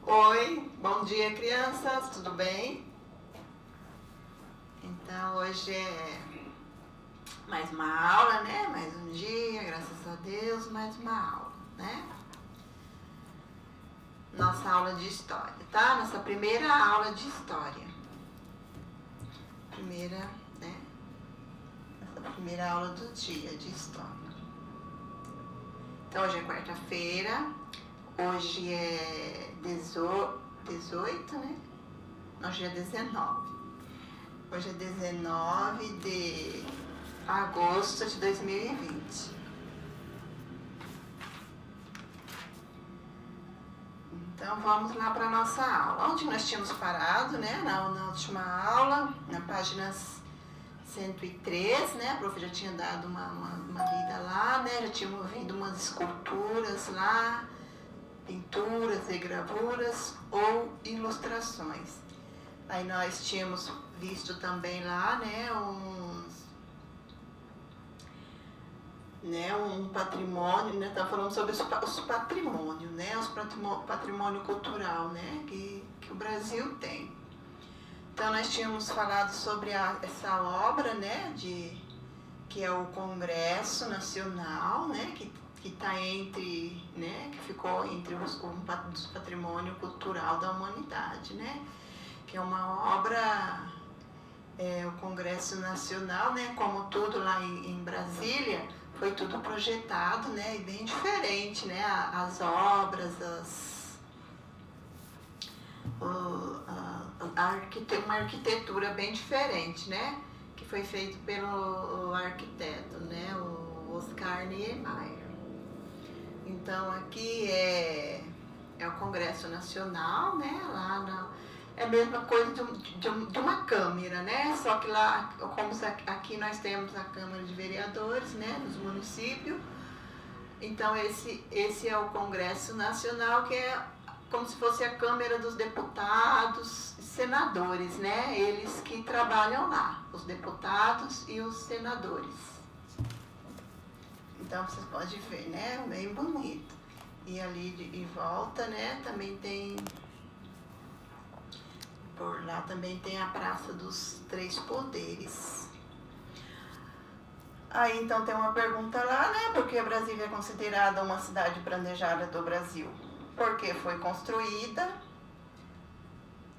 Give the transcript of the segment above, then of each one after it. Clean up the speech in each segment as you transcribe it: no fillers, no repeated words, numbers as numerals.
Oi, bom dia, crianças, tudo bem? Então, hoje é mais uma aula, né? Mais um dia, graças a Deus, mais uma aula, né? Nossa aula de história, tá? Nossa primeira aula de história. Nossa primeira aula do dia de história. Então, hoje é quarta-feira, hoje é 18, né? Hoje é 19. Hoje é 19 de agosto de 2020. Então, vamos lá para a nossa aula. Onde nós tínhamos parado, né? Na última aula, na página 103, né? A prof já tinha dado uma lida lá, né? Já tínhamos vindo umas esculturas lá, pinturas e gravuras ou ilustrações. Aí nós tínhamos visto também lá, né, um patrimônio, né, tá falando sobre os patrimônios, né, patrimônio cultural, né, que o Brasil tem. Então nós tínhamos falado sobre essa obra, né, que é o Congresso Nacional, né, que está entre, né, que ficou entre os patrimônio cultural da humanidade, né, que é uma obra, o Congresso Nacional, né, como tudo lá em Brasília, foi tudo projetado, né, e bem diferente, né, as obras, uma arquitetura bem diferente, né, que foi feito pelo arquiteto, né, o Oscar Niemeyer. Então aqui é o Congresso Nacional, né, lá é a mesma coisa de uma câmara, né? Só que lá, como aqui nós temos a Câmara de Vereadores, né, dos municípios. Então esse é o Congresso Nacional, que é como se fosse a Câmara dos Deputados e Senadores, né? Eles que trabalham lá, os deputados e os senadores. Então vocês podem ver, né? Bem bonito. E ali de volta, né, também tem... Por lá também tem a Praça dos Três Poderes. Aí então tem uma pergunta lá, né? Por que Brasília é considerada uma cidade planejada do Brasil? Porque foi construída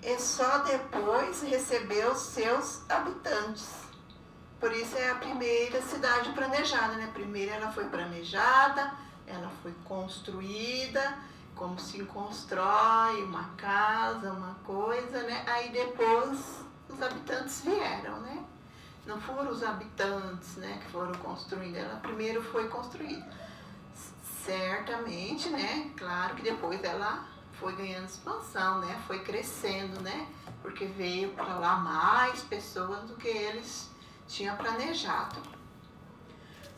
e só depois recebeu seus habitantes. Por isso é a primeira cidade planejada, né? Primeiro ela foi planejada, ela foi construída, como se constrói uma casa, uma coisa, né? Aí depois os habitantes vieram, né? Não foram os habitantes, né, que foram construindo, ela primeiro foi construída. Certamente, né? Claro que depois ela foi ganhando expansão, né? Foi crescendo, né? Porque veio para lá mais pessoas do que eles tinham planejado.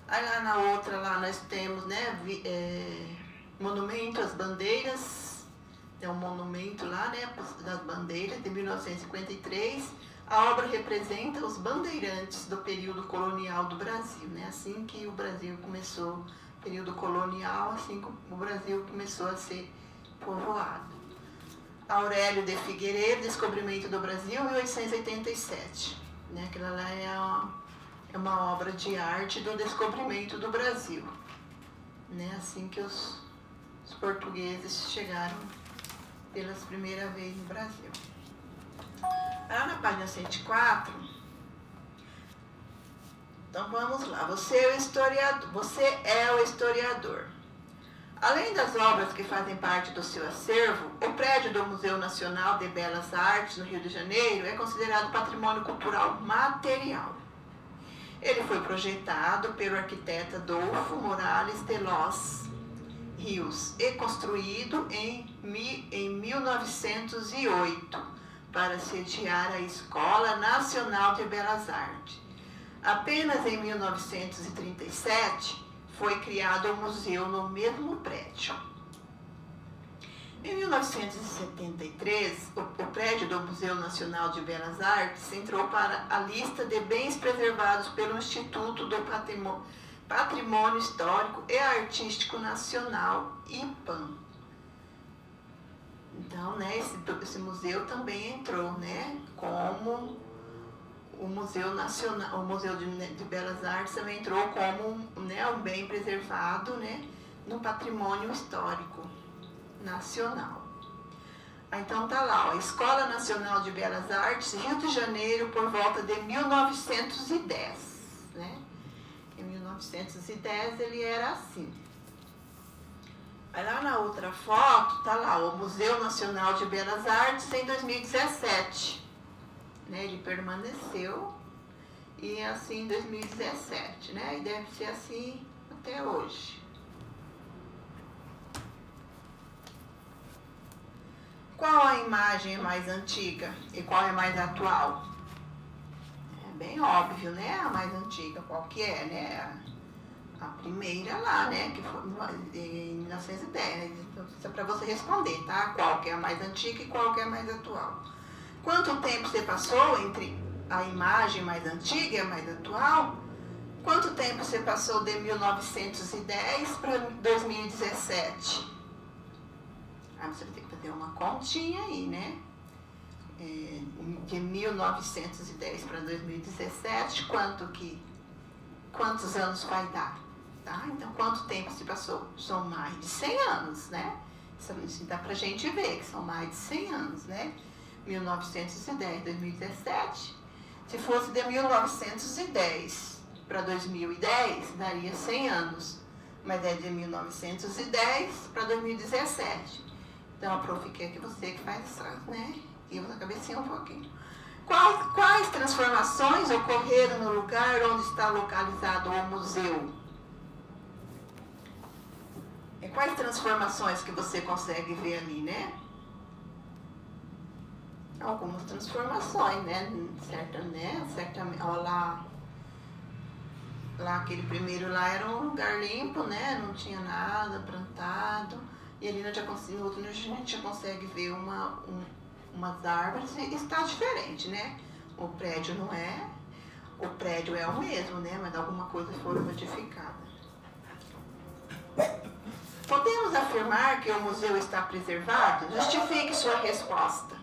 Aí lá na outra, lá nós temos, né, monumento às bandeiras, tem um monumento lá, né, das bandeiras, de 1953. A obra representa os bandeirantes do período colonial do Brasil, né, assim que o Brasil começou, período colonial, assim que o Brasil começou a ser povoado. Aurélio de Figueiredo, Descobrimento do Brasil, 1887, né, aquela lá é uma obra de arte do descobrimento do Brasil, né, assim que os portugueses chegaram pelas primeiras vezes no Brasil. Lá na página 104, então vamos lá. Você é o historiador. Além das obras que fazem parte do seu acervo, o prédio do Museu Nacional de Belas Artes, no Rio de Janeiro, é considerado patrimônio cultural material. Ele foi projetado pelo arquiteto Adolfo Morales de los Rios e construído em 1908 para sediar a Escola Nacional de Belas Artes. Apenas em 1937 foi criado um museu no mesmo prédio. Em 1973, o prédio do Museu Nacional de Belas Artes entrou para a lista de bens preservados pelo Instituto do Patrimônio Histórico e Artístico Nacional, IPAM. Então, Então, né, esse museu também entrou, né, como o Museu Nacional, o Museu de Belas Artes também entrou como, né, um bem preservado, né, no patrimônio histórico nacional. Então tá lá, ó, Escola Nacional de Belas Artes, Rio de Janeiro, por volta de 1910, né? Em 1910 ele era assim. Aí lá na outra foto, tá lá, o Museu Nacional de Belas Artes em 2017. Né? Ele permaneceu e assim em 2017, né? E deve ser assim até hoje. Qual a imagem mais antiga e qual é mais atual? É bem óbvio, né? A mais antiga, qual que é, né? A primeira lá, né? Que foi em 1910. Então, isso é para você responder, tá? Qual que é a mais antiga e qual que é a mais atual. Quanto tempo você passou entre a imagem mais antiga e a mais atual? Quanto tempo você passou de 1910 para 2017? Aí você vai ter que fazer uma continha aí, né? De 1910 para 2017, quantos anos vai dar? Tá? Então, quanto tempo se passou? São mais de 100 anos, né? Isso dá pra gente ver que são mais de 100 anos, né? 1910, 2017. Se fosse de 1910 para 2010, daria 100 anos. Mas é de 1910 para 2017. Então, a prof quer que você que faz isso, né? E usa a cabecinha um pouquinho. Quais transformações ocorreram no lugar onde está localizado o museu? Quais transformações que você consegue ver ali, né? Algumas transformações, né? Certamente, olha lá. Lá aquele primeiro lá era um lugar limpo, né? Não tinha nada plantado. E ali no outro a gente já consegue ver umas árvores e está diferente, né? O prédio não é. O prédio é o mesmo, né? Mas alguma coisa foi modificada. Podemos afirmar que o museu está preservado? Justifique sua resposta.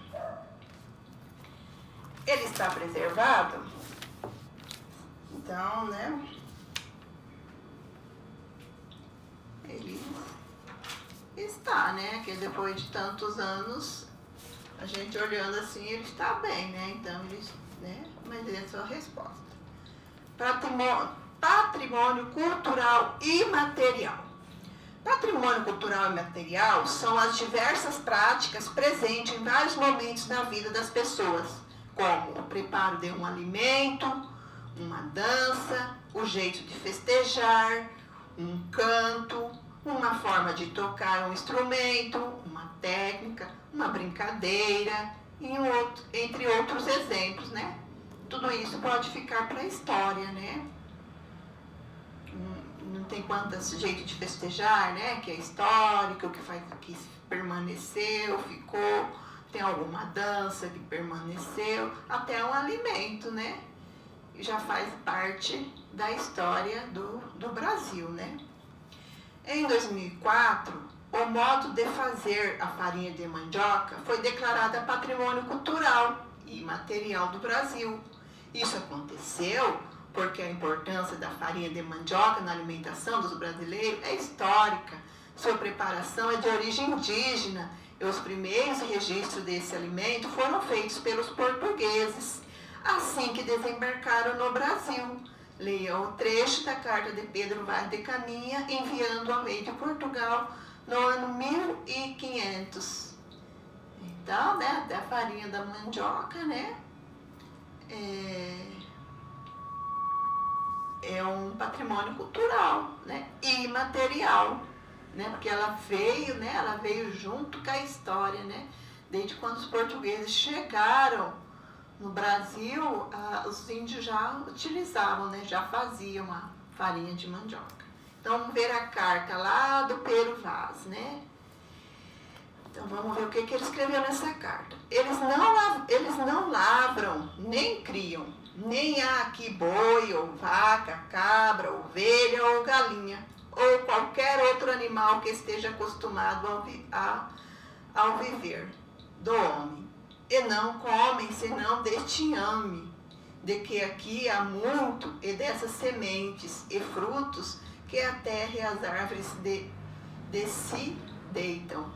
Ele está preservado? Então, né? Ele está, né? Que depois de tantos anos, a gente olhando assim, ele está bem, né? Então, ele, né? Mas essa é a sua resposta. Patrimônio cultural e material. Patrimônio cultural e material são as diversas práticas presentes em vários momentos da vida das pessoas, como o preparo de um alimento, uma dança, o jeito de festejar, um canto, uma forma de tocar um instrumento, uma técnica, uma brincadeira, entre outros exemplos, né? Tudo isso pode ficar para a história, né? Não tem quantos jeitos de festejar, né? Que é histórico, que permaneceu, ficou, tem alguma dança que permaneceu, até um alimento, né? Já faz parte da história do Brasil, né? Em 2004, o modo de fazer a farinha de mandioca foi declarada patrimônio cultural e material do Brasil. Isso aconteceu porque a importância da farinha de mandioca na alimentação dos brasileiros é histórica. Sua preparação é de origem indígena e os primeiros registros desse alimento foram feitos pelos portugueses, assim que desembarcaram no Brasil. Leia o trecho da carta de Pedro Vaz de Caminha enviando ao rei de Portugal no ano 1500. Então, né, a farinha da mandioca, né, é um patrimônio cultural, né, e material, né, porque ela veio junto com a história, né, desde quando os portugueses chegaram no Brasil, os índios já utilizavam, né, já faziam a farinha de mandioca. Então, vamos ver a carta lá do Pero Vaz, né? Então, vamos ver o que ele escreveu nessa carta. Eles não lavram, nem criam, nem há aqui boi, ou vaca, cabra, ovelha ou galinha, ou qualquer outro animal que esteja acostumado ao viver. do homem, e não comem senão deste inhame, de que aqui há muito, e dessas sementes e frutos, que a terra e as árvores de si deitam.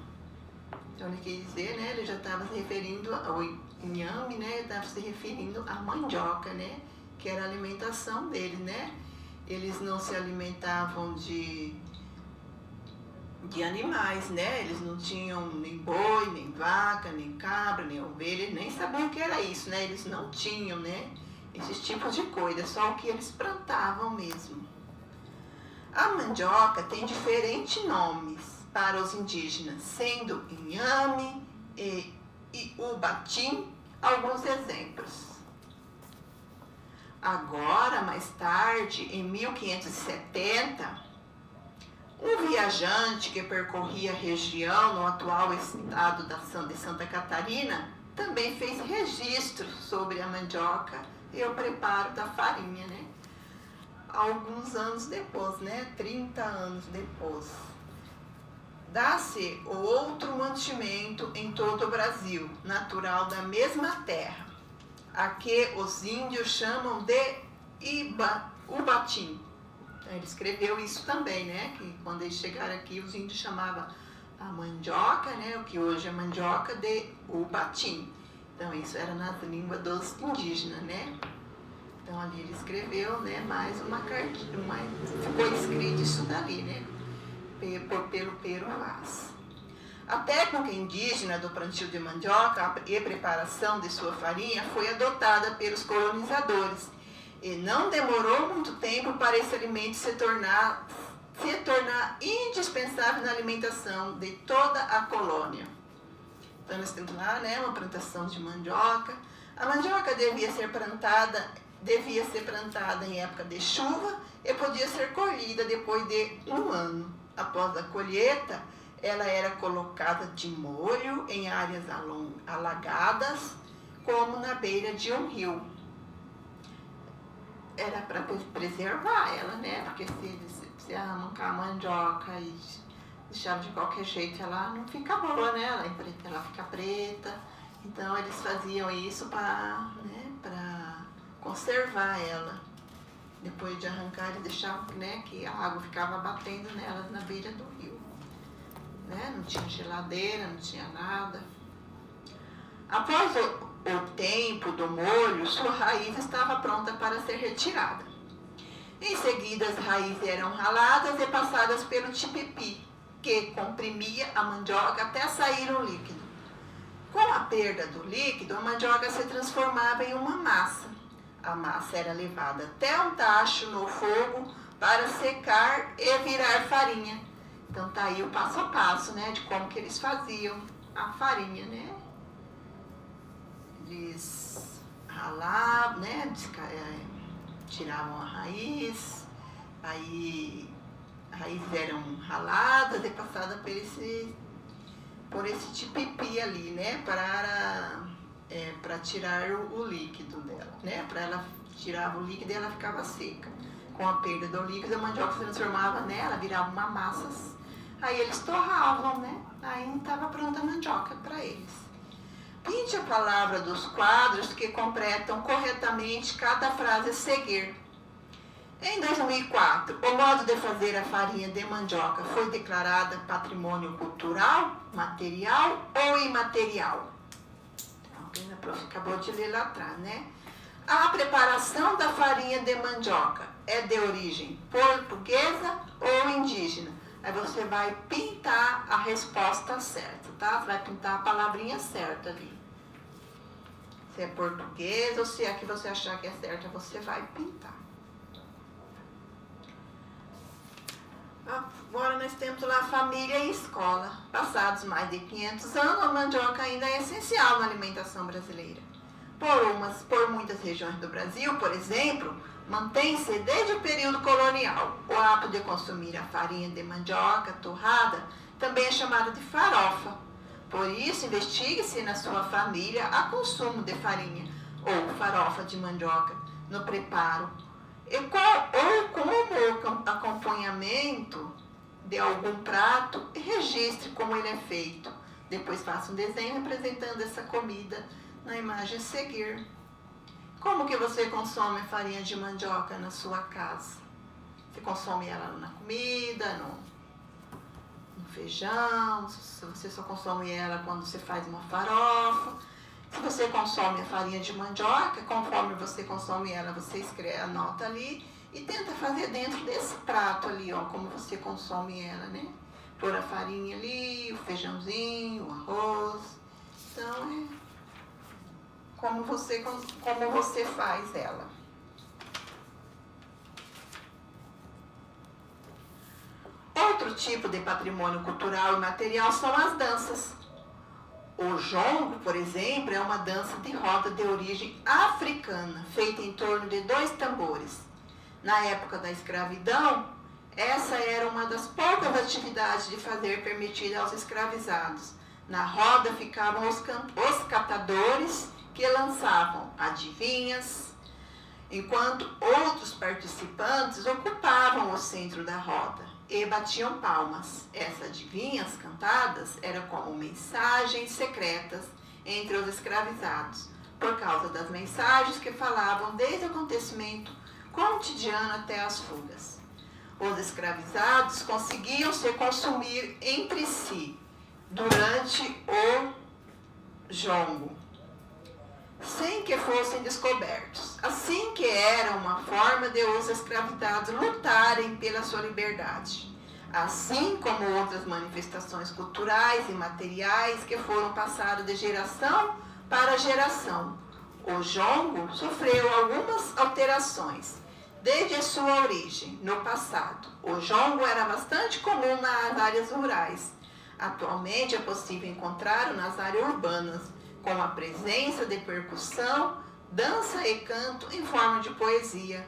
Então ele quer dizer, né, ele já estava se referindo ao inhame, né, estava se referindo à mandioca, né, que era a alimentação deles, né. Eles não se alimentavam de animais, né, eles não tinham nem boi, nem vaca, nem cabra, nem ovelha, eles nem sabiam o que era isso, né, eles não tinham, né, esses tipos de coisa, só o que eles plantavam mesmo. A mandioca tem diferentes nomes para os indígenas, sendo inhame e ubatim alguns exemplos. Agora, mais tarde, em 1570, um viajante que percorria a região no atual estado de Santa Catarina também fez registro sobre a mandioca e o preparo da farinha, né? Alguns anos depois, né? 30 anos depois. Dá-se outro mantimento em todo o Brasil, natural da mesma terra, a que os índios chamam de ubatim. Ele escreveu isso também, né? Que quando eles chegaram aqui, os índios chamavam a mandioca, né? O que hoje é mandioca, de ubatim. Então, isso era na língua dos indígenas, né? Então, ali ele escreveu, né? Mais uma cartinha, ficou escrito isso dali, né? Pelo Pero Vaz. A técnica indígena do plantio de mandioca e preparação de sua farinha foi adotada pelos colonizadores e não demorou muito tempo para esse alimento se tornar indispensável na alimentação de toda a colônia. Então nós temos lá, né, uma plantação de mandioca. A mandioca devia ser plantada em época de chuva e podia ser colhida depois de um ano. Após a colheita, ela era colocada de molho em áreas alagadas, como na beira de um rio. Era para preservar ela, né? Porque se arrancar a mandioca e deixar de qualquer jeito, ela não fica boa, né? Ela fica preta. Então, eles faziam isso para, né, para conservar ela. Depois de arrancar, eles deixavam, né, que a água ficava batendo nela na beira do rio. Né? Não tinha geladeira, não tinha nada. Após o tempo do molho, sua raiz estava pronta para ser retirada. Em seguida, as raízes eram raladas e passadas pelo tipipi, que comprimia a mandioca até sair um líquido. Com a perda do líquido, a mandioca se transformava em uma massa. A massa era levada até um tacho no fogo para secar e virar farinha. Então tá aí o passo a passo, né, de como que eles faziam a farinha, né? Eles ralavam, né, tiravam a raiz, aí as raízes eram raladas e passadas por esse tipipi ali, né, para tirar o líquido dela, né? Para ela tirava o líquido e ela ficava seca. Com a perda do líquido, a mandioca se transformava nela, virava uma massa. Aí eles torravam, né? Aí estava pronta a mandioca para eles. Pinte a palavra dos quadros que completam corretamente cada frase a seguir. Em 2004, o modo de fazer a farinha de mandioca foi declarada patrimônio cultural, material ou imaterial? A prof acabou de ler lá atrás, né? A preparação da farinha de mandioca é de origem portuguesa ou indígena? Aí você vai pintar a resposta certa, tá? Você vai pintar a palavrinha certa ali. Se é portuguesa ou se é que você achar que é certa, você vai pintar. Agora nós temos lá família e escola. Passados mais de 500 anos, a mandioca ainda é essencial na alimentação brasileira. Por muitas regiões do Brasil, por exemplo, mantém-se desde o período colonial. O hábito de consumir a farinha de mandioca torrada também é chamado de farofa. Por isso, investigue-se na sua família a consumo de farinha ou farofa de mandioca no preparo ou como acompanhamento de algum prato e registre como ele é feito. Depois faça um desenho representando essa comida na imagem a seguir. Como que você consome a farinha de mandioca na sua casa? Você consome ela na comida, no feijão, se você só consome ela quando você faz uma farofa. Se você consome a farinha de mandioca, conforme você consome ela, você anota ali e tenta fazer dentro desse prato ali, ó, como você consome ela, né? Pôr a farinha ali, o feijãozinho, o arroz. Então, como você faz ela. Outro tipo de patrimônio cultural e material são as danças. O jongo, por exemplo, é uma dança de roda de origem africana, feita em torno de 2 tambores. Na época da escravidão, essa era uma das poucas atividades de fazer permitida aos escravizados. Na roda ficavam os catadores, que lançavam adivinhas, enquanto outros participantes ocupavam o centro da roda e batiam palmas. Essas adivinhas cantadas eram como mensagens secretas entre os escravizados, por causa das mensagens que falavam desde o acontecimento cotidiano até as fugas. Os escravizados conseguiam se consumir entre si durante o jongo, sem que fossem descobertos. Assim que era uma forma de os escravizados lutarem pela sua liberdade, assim como outras manifestações culturais e materiais que foram passadas de geração para geração. O jongo sofreu algumas alterações desde a sua origem no passado. O jongo era bastante comum nas áreas rurais. Atualmente é possível encontrá-lo nas áreas urbanas, com a presença de percussão, dança e canto em forma de poesia.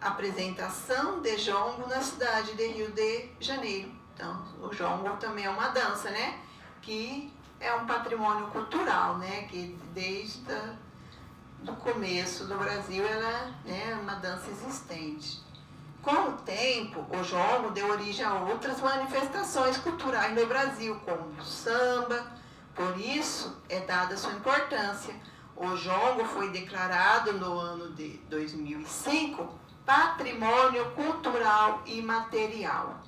Apresentação de jongo na cidade de Rio de Janeiro. Então, o jongo também é uma dança, né? Que é um patrimônio cultural, né? Que desde o começo do Brasil ela é uma dança existente. Com o tempo, o jongo deu origem a outras manifestações culturais no Brasil, como o samba. Por isso, é dada sua importância. O jongo foi declarado no ano de 2005 Patrimônio Cultural e Material.